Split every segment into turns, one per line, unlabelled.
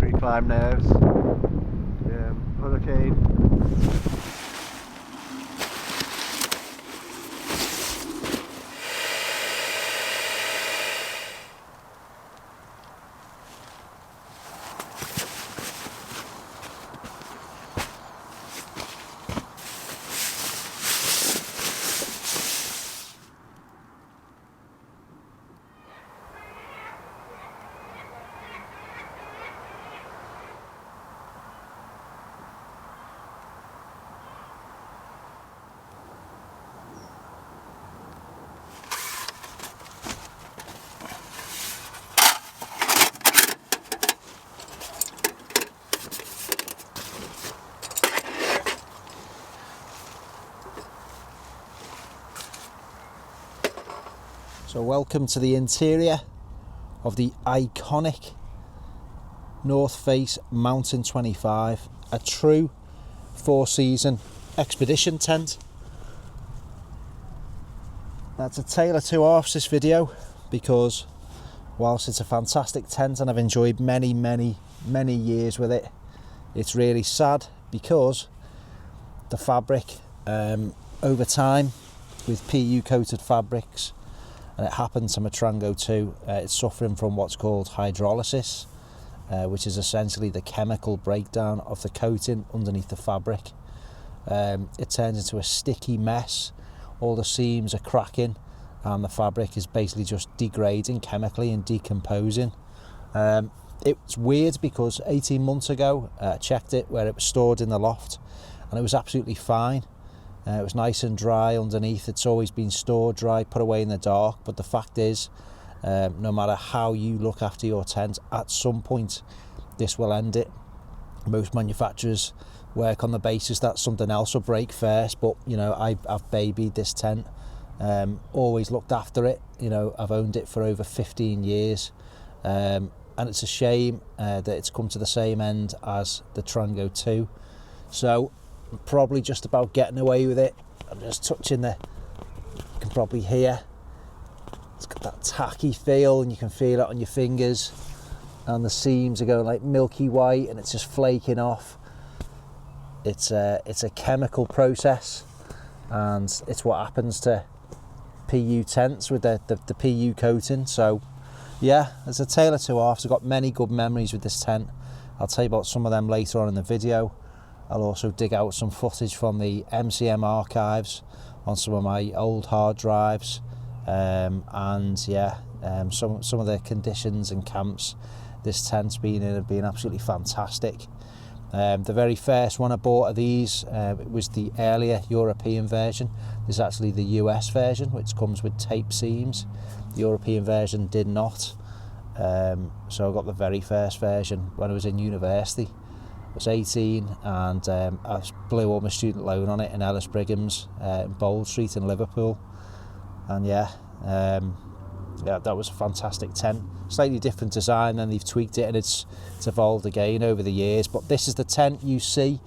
absolutely climb nerves. Hurricane. So welcome to the interior of the iconic North Face Mountain 25, a true 4-season expedition tent. That's a tale of two halves, this video, because whilst it's a fantastic tent and I've enjoyed many years with it, it's really sad because the fabric over time with PU coated fabrics, and it happened to Matrango too, it's suffering from what's called hydrolysis, which is essentially the chemical breakdown of the coating underneath the fabric. It turns into a sticky mess, all the seams are cracking and the fabric is basically just degrading chemically and decomposing. It's weird because 18 months ago I checked it where it was stored in the loft and it was absolutely fine. It was nice and dry underneath. It's always been stored dry, put away in the dark, but the fact is, no matter how you look after your tent, at some point this will end it. Most manufacturers work on the basis that something else will break first, but you know, I've babied this tent, always looked after it. You know, I've owned it for over 15 years, and it's a shame that it's come to the same end as the Trango 2. So I'm probably just about getting away with it. I'm just touching you can probably hear, it's got that tacky feel and you can feel it on your fingers, and the seams are going like milky white and it's just flaking off. It's a chemical process, and it's what happens to PU tents with the PU coating. So yeah, there's a tale of two halves. I've got many good memories with this tent. I'll tell you about some of them later on in the video. I'll also dig out some footage from the MCM archives on some of my old hard drives, and yeah, some of the conditions and camps this tent's been in have been absolutely fantastic. The very first one I bought of these, it was the earlier European version. There's actually the US version, which comes with tape seams. The European version did not, so I got the very first version when I was in university. I was 18 and I blew all my student loan on it in Ellis Brigham's in Bold Street in Liverpool, and yeah, that was a fantastic tent. Slightly different design, then they've tweaked it and it's evolved again over the years. But this is the tent you see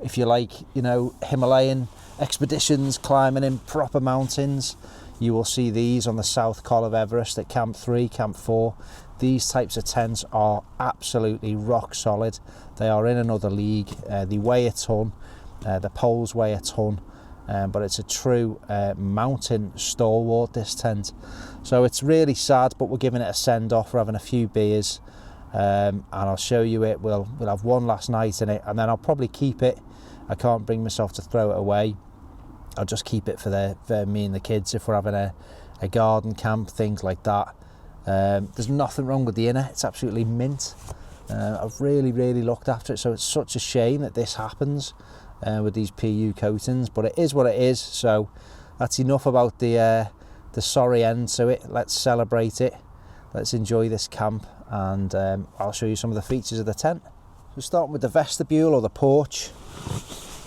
if you like, you know, Himalayan expeditions, climbing in proper mountains. You will see these on the South Col of Everest at Camp 3, Camp 4. These types of tents are absolutely rock solid. They are in another league. They weigh a ton. The poles weigh a ton. But it's a true mountain stalwart, this tent. So it's really sad, but we're giving it a send-off. We're having a few beers, and I'll show you it. We'll have one last night in it, and then I'll probably keep it. I can't bring myself to throw it away. I'll just keep it for me and the kids if we're having a garden camp, things like that. There's nothing wrong with the inner. It's absolutely mint. I've really looked after it, so it's such a shame that this happens with these PU coatings, but it is what it is. So that's enough about the sorry end to it. Let's celebrate it. Let's enjoy this camp, and I'll show you some of the features of the tent. So starting with the vestibule or the porch,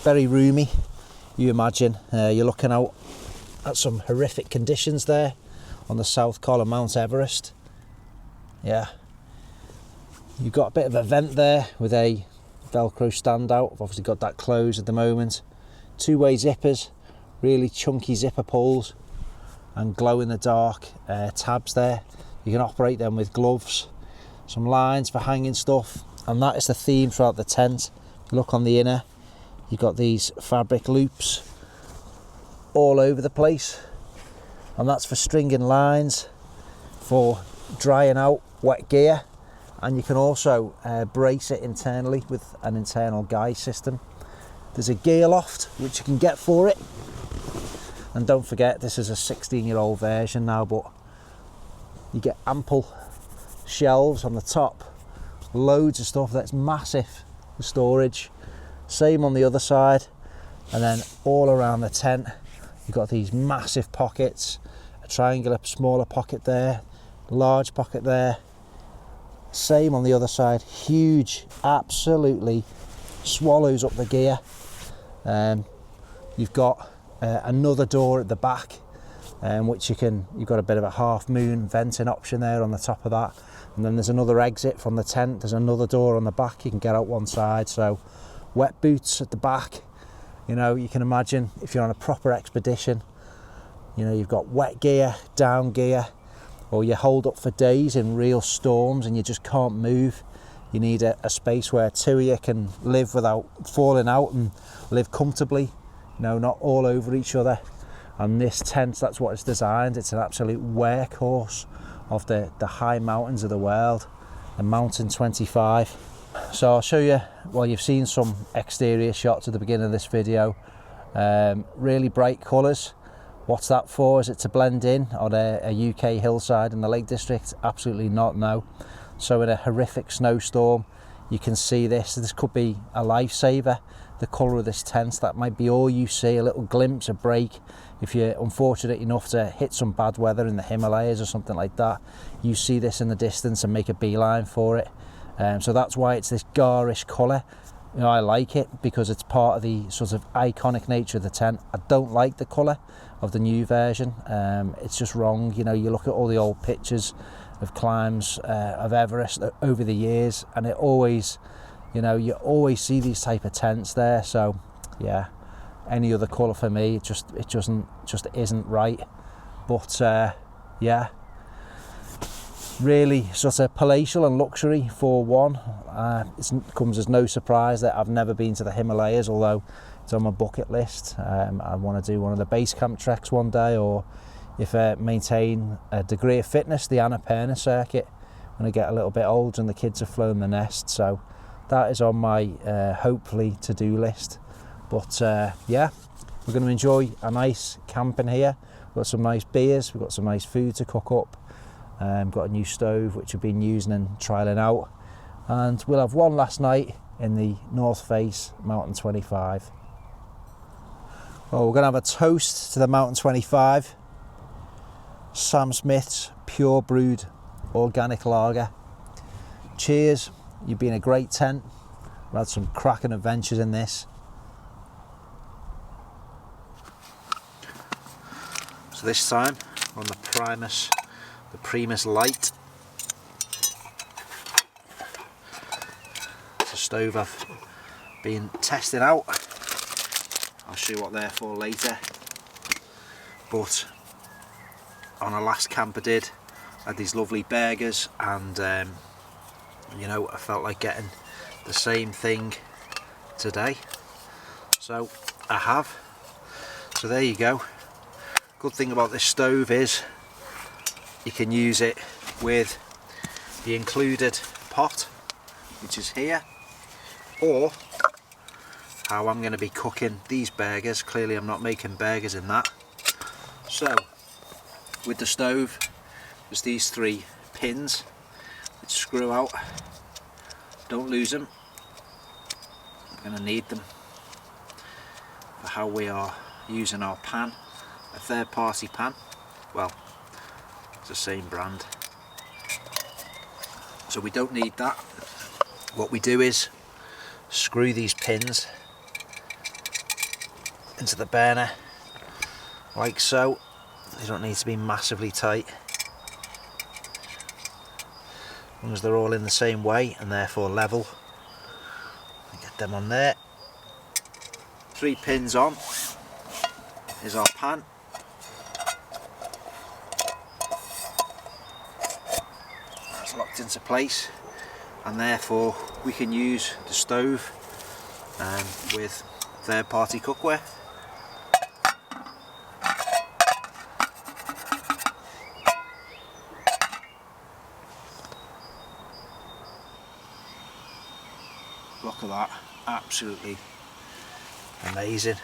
very roomy. You imagine you're looking out at some horrific conditions there on the South Col of Mount Everest. Yeah, you've got a bit of a vent there with a Velcro standout. I've obviously got that closed at the moment. Two-way zippers, really chunky zipper pulls, and glow-in-the-dark tabs there. You can operate them with gloves, some lines for hanging stuff, and that is the theme throughout the tent. Look on the inner, you've got these fabric loops all over the place, and that's for stringing lines, for drying out wet gear, and you can also brace it internally with an internal guide system. There's a gear loft which you can get for it, and don't forget this is a 16-year-old version now, but you get ample shelves on the top, loads of stuff that's massive for storage. Same on the other side, and then all around the tent you've got these massive pockets, a triangular smaller pocket there, large pocket there. Same on the other side, huge, absolutely swallows up the gear. You've got another door at the back, which you've got a bit of a half moon venting option there on the top of that, and then there's another exit from the tent. There's another door on the back, you can get out one side. So wet boots at the back, you know, you can imagine if you're on a proper expedition, you know, you've got wet gear, down gear, or you hold up for days in real storms and you just can't move. You need a space where two of you can live without falling out and live comfortably, you know, not all over each other. And this tent, that's what it's designed. It's an absolute workhorse of the high mountains of the world, the Mountain 25. So I'll show you, well, you've seen some exterior shots at the beginning of this video. Really bright colours. What's that for? Is it to blend in on a UK hillside in the Lake District? Absolutely not, no. So in a horrific snowstorm, you can see this. This could be a lifesaver, the colour of this tent. That might be all you see, a little glimpse, a break. If you're unfortunate enough to hit some bad weather in the Himalayas or something like that, you see this in the distance and make a beeline for it. So that's why it's this garish colour. You know, I like it because it's part of the sort of iconic nature of the tent. I don't like the colour of the new version. It's just wrong. You know, you look at all the old pictures of climbs of Everest over the years, and it always, you know, you always see these type of tents there. So yeah, any other colour for me, it just isn't right. But yeah, really sort of palatial and luxury for one. It comes as no surprise that I've never been to the Himalayas, although it's on my bucket list. I want to do one of the base camp treks one day, or if maintain a degree of fitness, the Annapurna circuit when I get a little bit older and the kids have flown the nest. So that is on my hopefully to-do list. But yeah, we're going to enjoy a nice camp in here. We've got some nice beers, we've got some nice food to cook up. Got a new stove which we've been using and trialling out, and we'll have one last night in the North Face Mountain 25. Well, we're going to have a toast to the Mountain 25, Sam Smith's pure brewed organic lager. Cheers, you've been a great tent. We've had some cracking adventures in this. So this time we're on the Primus Lite. It's a stove I've been testing out. I'll show you what they're for later. But on a last camp I had these lovely burgers, and you know, I felt like getting the same thing today, so I have. So there you go. Good thing about this stove is you can use it with the included pot, which is here, or how I'm going to be cooking these burgers. Clearly I'm not making burgers in that. So with the stove, there's these three pins which screw out. Don't lose them. I'm going to need them for how we are using our pan, a third-party pan. Well, it's the same brand, so we don't need that. What we do is screw these pins into the burner like so. They don't need to be massively tight, as long as they're all in the same way and therefore level. Get them on there. 3 pins on is our pan. That's locked into place, and therefore we can use the stove with third-party cookware. Look at that, absolutely amazing.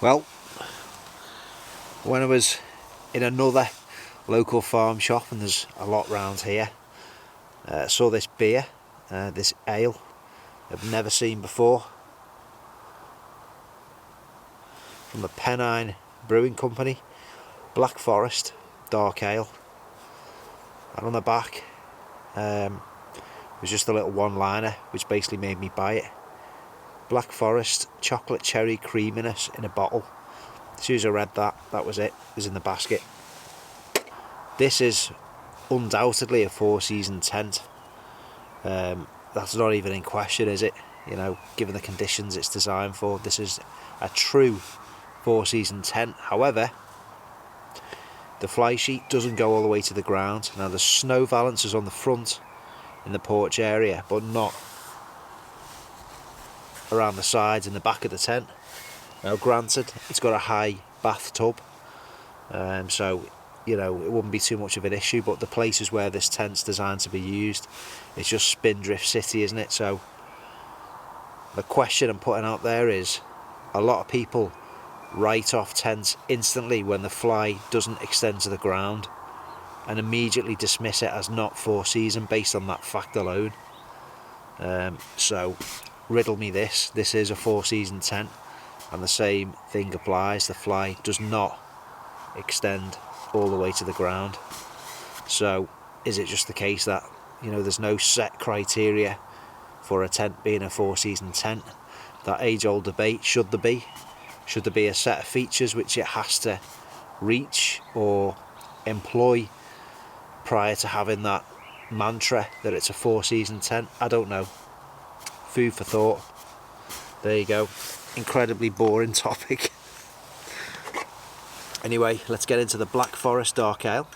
Well, when I was in another local farm shop, and there's a lot round here, I saw this beer, this ale I've never seen before, from the Pennine Brewing Company, Black Forest Dark Ale, and on the back was just a little one-liner which basically made me buy it. Black Forest chocolate cherry creaminess in a bottle. As soon as I read that, that was it. It was in the basket. This is undoubtedly a 4-season tent. That's not even in question, is it? You know, given the conditions it's designed for, this is a true 4-season tent. However, the fly sheet doesn't go all the way to the ground. Now the snow valance is on the front in the porch area, but not around the sides and the back of the tent. Now granted, it's got a high bathtub, so you know it wouldn't be too much of an issue, but the places where this tent's designed to be used, it's just Spindrift City, isn't it? So the question I'm putting out there is, a lot of people write off tents instantly when the fly doesn't extend to the ground and immediately dismiss it as not 4-season based on that fact alone. So riddle me this is a 4-season tent, and the same thing applies. The fly does not extend all the way to the ground. So is it just the case that, you know, there's no set criteria for a tent being a 4-season tent? That age-old debate, should there be a set of features which it has to reach or employ prior to having that mantra that it's a 4-season tent? I don't know. Food for thought. There you go. Incredibly boring topic. Anyway, let's get into the Black Forest Dark Ale.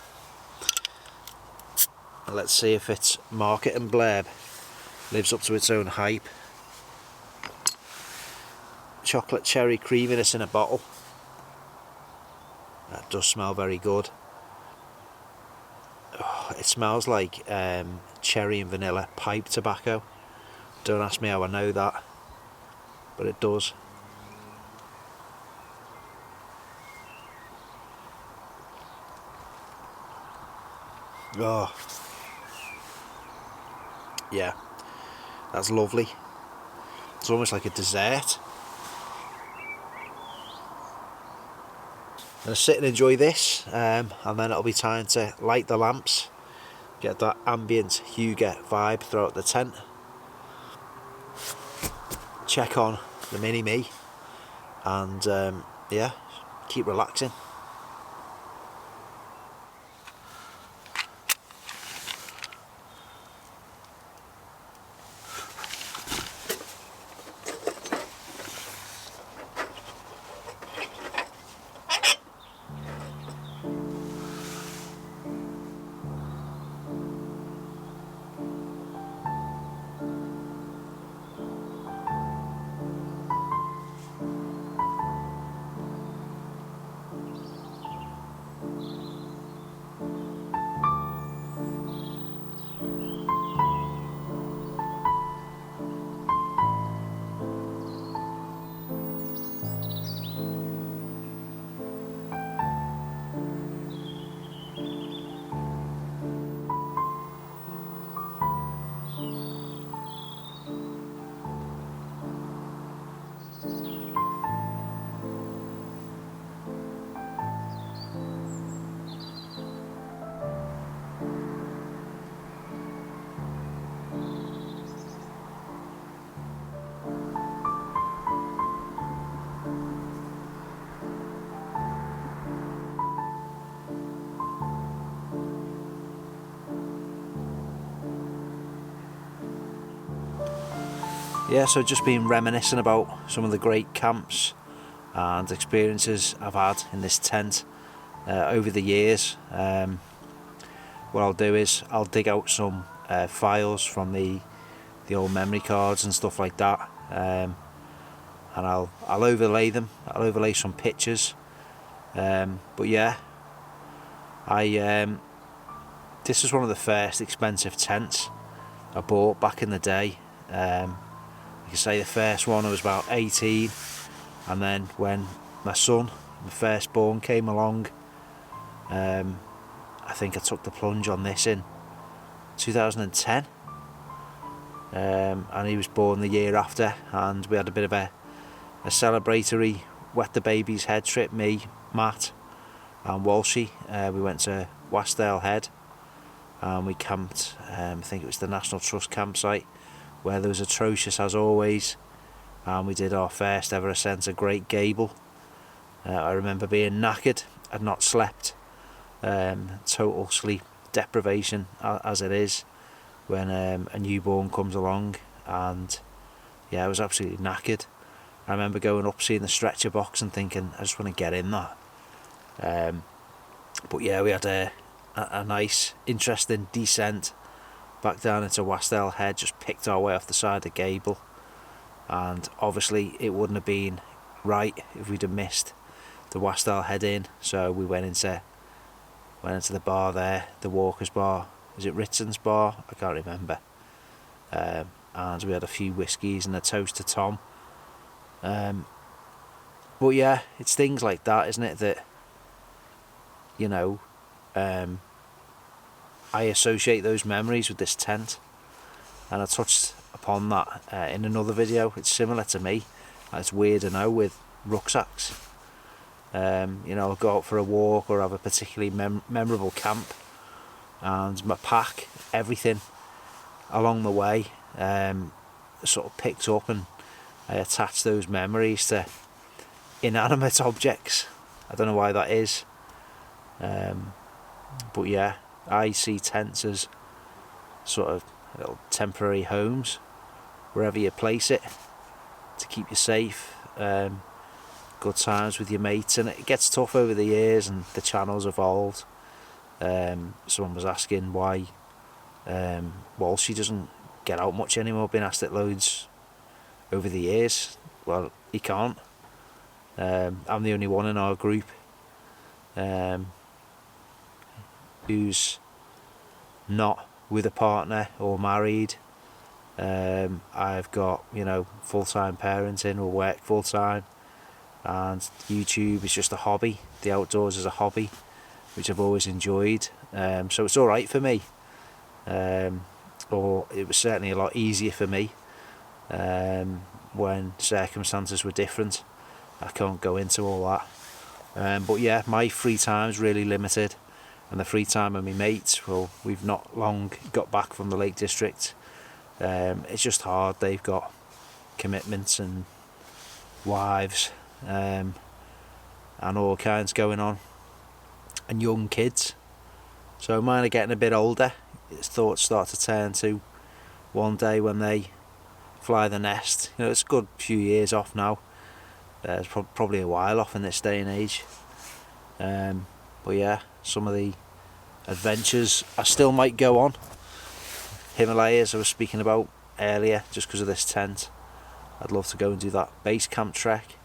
And let's see if its market and blurb lives up to its own hype. Chocolate cherry creaminess in a bottle. That does smell very good. Oh, it smells like cherry and vanilla pipe tobacco. Don't ask me how I know that, but it does. Oh, yeah, that's lovely. It's almost like a dessert. I'm going to sit and enjoy this, and then it'll be time to light the lamps, get that ambient hygge vibe throughout the tent, check on the mini-me, and yeah, keep relaxing. Yeah, so just been reminiscing about some of the great camps and experiences I've had in this tent over the years. What I'll do is I'll dig out some files from the old memory cards and stuff like that, and I'll overlay them. I'll overlay some pictures. But yeah, this was one of the first expensive tents I bought back in the day. You can say the first one I was about 18, and then when my son, my firstborn, came along, I think I took the plunge on this in 2010, and he was born the year after, and we had a bit of a celebratory wet the baby's head trip, me, Matt and Walshy. We went to Wasdale Head and we camped, I think it was the National Trust campsite, where there was atrocious as always, and we did our first ever ascent of Great Gable. I remember being knackered, I'd not slept, total sleep deprivation as it is when a newborn comes along, and yeah, I was absolutely knackered. I remember going up, seeing the stretcher box and thinking, I just want to get in that. But yeah, we had a nice, interesting descent back down into Wasdale Head, just picked our way off the side of Gable, and obviously it wouldn't have been right if we'd have missed the Wasdale Head Inn, so we went into the bar there, the Walker's Bar. Was it Ritson's Bar? I can't remember. And we had a few whiskies and a toast to Tom. But yeah, it's things like that, isn't it, that, you know, I associate those memories with this tent, and I touched upon that in another video. It's similar to me. It's weird, I know, with rucksacks. You know, I'll go out for a walk or have a particularly memorable camp, and my pack, everything along the way, sort of picked up, and I attach those memories to inanimate objects. I don't know why that is, but yeah, I see tents as sort of little temporary homes wherever you place it, to keep you safe. Good times with your mates, and it gets tough over the years and the channel's evolved. Someone was asking why Walshy doesn't get out much anymore, been asked it loads over the years. Well, he can't. I'm the only one in our group who's not with a partner or married. I've got, you know, full-time parenting or work full-time, and YouTube is just a hobby. The outdoors is a hobby which I've always enjoyed, so it's alright for me, or it was certainly a lot easier for me when circumstances were different. I can't go into all that, but yeah, my free time's really limited, and the free time of my mates, well, we've not long got back from the Lake District. It's just hard. They've got commitments and wives and all kinds going on, and young kids, so mine are getting a bit older. Its thoughts start to turn to one day when they fly the nest. You know, it's a good few years off now. It's probably a while off in this day and age, but yeah, some of the adventures I still might go on. Himalayas I was speaking about earlier, just because of this tent. I'd love to go and do that base camp trek.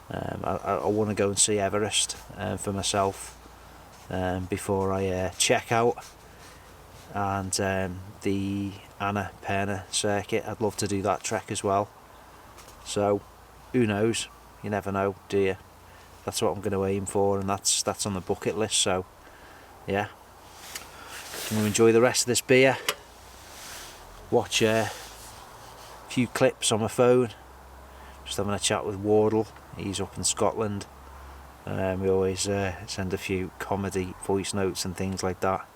I want to go and see Everest for myself before I check out, and the Annapurna circuit, I'd love to do that trek as well. So who knows, you never know, do you? That's what I'm going to aim for, and that's on the bucket list. So yeah, I'm going to enjoy the rest of this beer, watch a few clips on my phone, just having a chat with Wardle. He's up in Scotland. We always send a few comedy voice notes and things like that.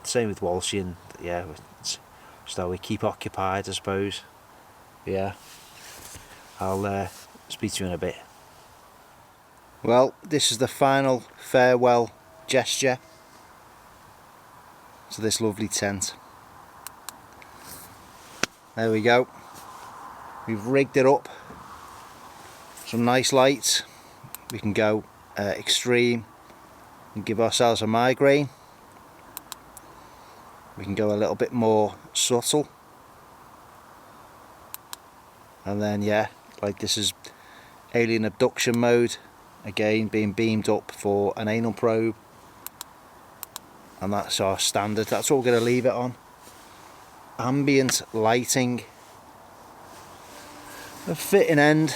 Same with Walshy, and yeah, it's just how we keep occupied, I suppose. Yeah, I'll speak to you in a bit. Well, this is the final farewell gesture to this lovely tent. There we go. We've rigged it up, some nice lights. We can go extreme and give ourselves a migraine. We can go a little bit more subtle, and then yeah, like this is alien abduction mode, again being beamed up for an anal probe, and that's our standard. That's what we're going to leave it on. Ambient lighting, a fitting end.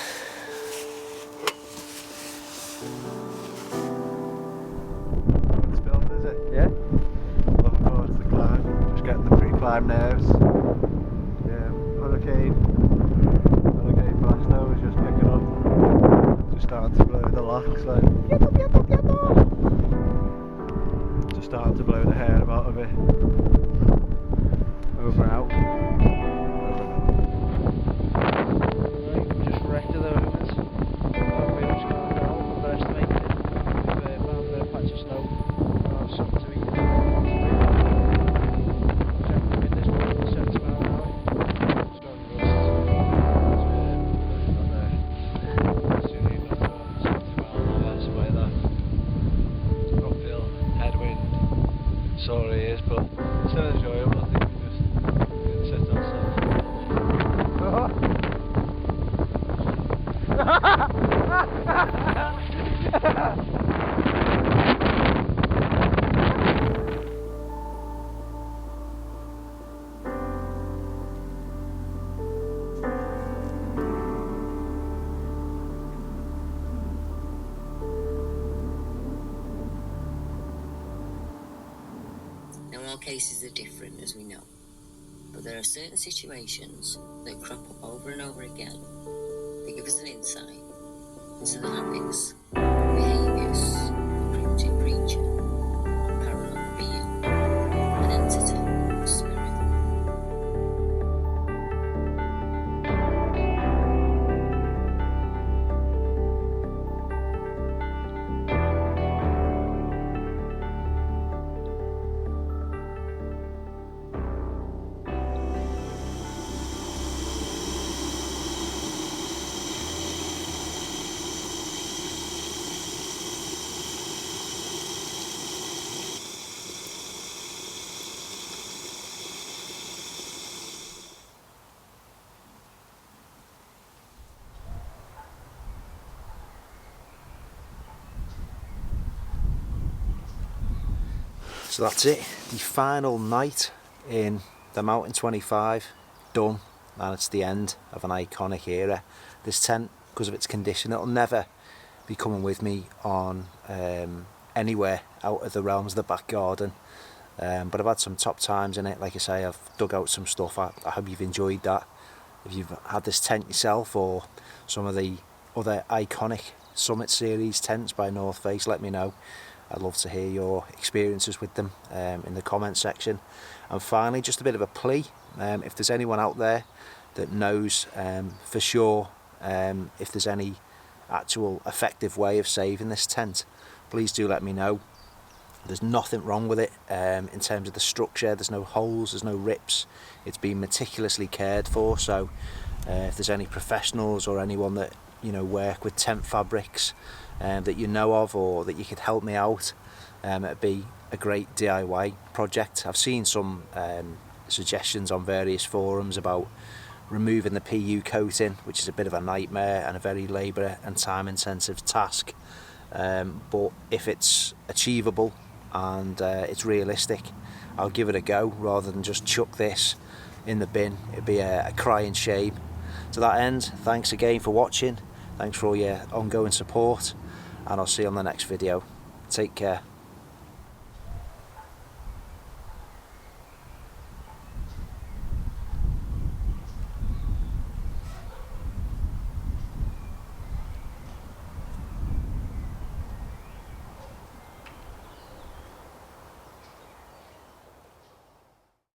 It's filmed, is it? Yeah. Looking forward to the climb. Just getting the pre-climb nerves. Yeah, hurricane blast now is just picking up. Just starting to blow the locks, like just starting to blow the hair about a bit. Over and out. Just wrecked the ruins. We're just going to go overestimate it. We've found a patch of snow. We'll have something to eat. Check the wind is 70 miles an hour. It's going to rust. It's soon you've got 70 miles an hour, that's the way that uphill headwind sore it is, but it's still enjoyable. I think we just set ourselves.
Now all cases are different, as we know, but there are certain situations that crop up over and over again that give us an insight into the habits, behaviours of a primitive creature, paranormal being, an entity, or spirit.
So that's it, the final night in the Mountain 25 done, and it's the end of an iconic era. This tent, because of its condition, it'll never be coming with me on anywhere out of the realms of the back garden, but I've had some top times in it. Like I say, I've dug out some stuff. I hope you've enjoyed that. If you've had this tent yourself or some of the other iconic Summit Series tents by North Face, let me know. I'd love to hear your experiences with them in the comment section. And finally, just a bit of a plea. If there's anyone out there that knows for sure if there's any actual effective way of saving this tent, please do let me know. There's nothing wrong with it in terms of the structure. There's no holes, there's no rips. It's been meticulously cared for. So if there's any professionals or anyone that work with tent fabrics that you know of, or that you could help me out, it'd be a great DIY project. I've seen some suggestions on various forums about removing the PU coating, which is a bit of a nightmare and a very labour and time intensive task, but if it's achievable and it's realistic, I'll give it a go rather than just chuck this in the bin. It'd be a crying shame. To that end, thanks again for watching. Thanks for all your ongoing support, and I'll see you on the next video. Take care.